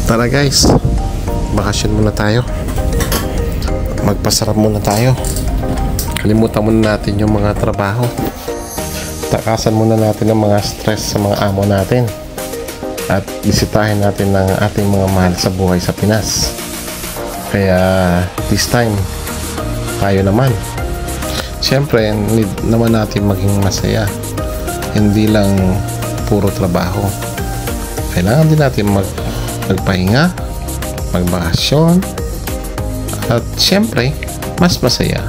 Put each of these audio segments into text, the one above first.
Tara guys, bakasyon muna tayo. Magpasarap muna tayo. Kalimutan muna natin yung mga trabaho. Takasan muna natin ang mga stress sa mga amo natin. At bisitahin natin ang ating mga mahal sa buhay sa Pinas. Kaya this time, tayo naman. Siyempre, need naman natin maging masaya. Hindi lang puro trabaho. Kailangan din natin magpahinga, magbakasyon, at siyempre mas masaya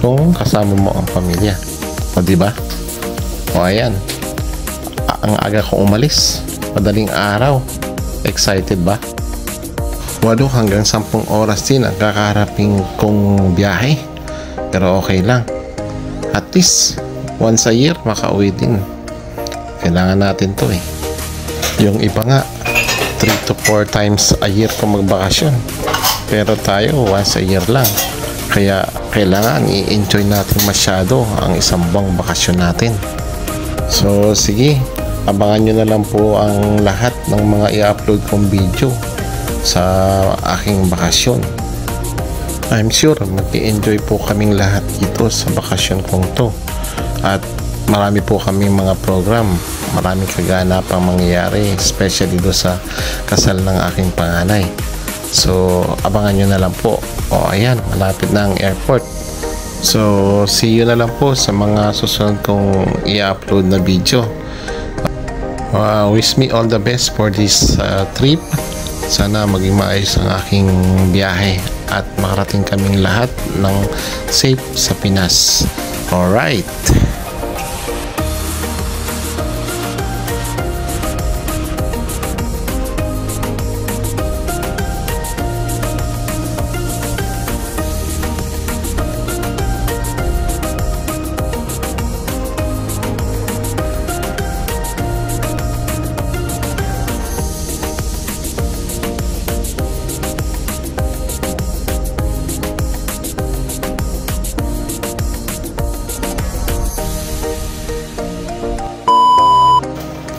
kung kasama mo ang pamilya. O diba? O ayan, ang aga ko umalis, madaling araw. Excited ba? 8 hanggang 10 oras din ang kakaharapin kong biyahe, pero okay lang. At least once a year makauwi din. Kailangan natin to eh. Yung iba nga 3 to 4 times a year kung magbakasyon, pero tayo once a year lang. Kaya kailangan i-enjoy natin masyado ang isang buwang bakasyon natin. So sige, abangan nyo na lang po ang lahat ng mga i-upload kong video sa aking bakasyon. I'm sure mag-i-enjoy po kaming lahat dito sa bakasyon kong to. At marami po kaming mga program, maraming kaganapang mangyayari, especially do sa kasal ng aking panganay. So abangan nyo na lang po. O ayan, malapit na ang airport. So see you na lang po sa mga susunod kong i-upload na video. Wish me all the best for this trip. Sana maging maayos ang aking biyahe at makarating kaming lahat ng safe sa Pinas. Alright.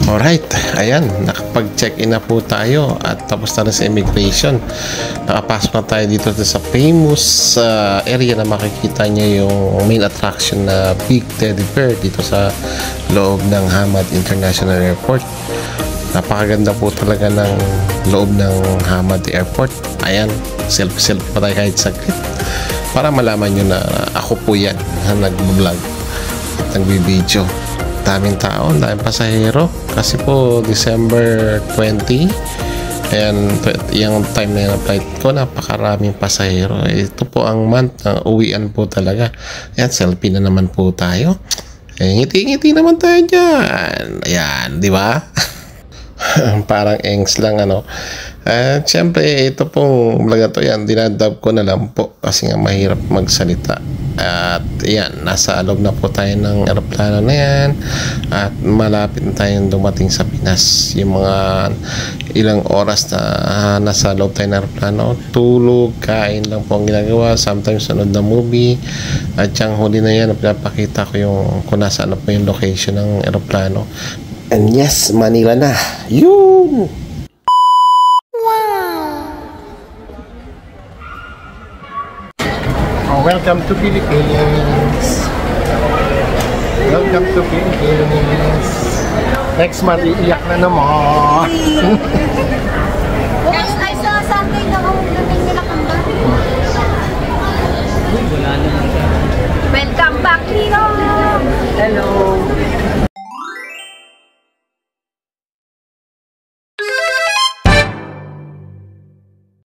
Alright, ayan, nakapag-check-in na po tayo at tapos na rin sa immigration. Nakapasok na tayo dito sa famous area na makikita nyo yung main attraction na Big Teddy Bear dito sa loob ng Hamad International Airport. Napakaganda po talaga ng loob ng Hamad Airport. Ayan, selfie pa tayo kahit saglit para malaman nyo na ako po yan na nag-vlog at nag-video. Daming tao, daming pasahero kasi po December 20 and yung time na yung flight ko, napakaraming pasahero. Ito po ang month na uwian po talaga. Ayan, selfie na naman po tayo. Ngiti-ngiti naman tayo dyan. Ayan, di ba? Parang engs lang ano. Siyempre ito pong vlog to, yan dinadub ko na lang po kasi nga mahirap magsalita. At yan, nasa loob na po tayo ng aeroplano na yan at malapit na tayong dumating sa Pinas. Yung mga ilang oras na nasa loob tayo ng aeroplano, tulog, kain lang po ang ginagawa, sometimes sunod na movie. At yung huli na yan, pinapakita ko yung kung nasa ano po yung location ng aeroplano. And yes, Manila na. Yun! Welcome to Philippines. Welcome to Philippines. Next month, iiyak na naman. Guys, I saw something na namin nila kamba. Welcome back, Hero! Hello!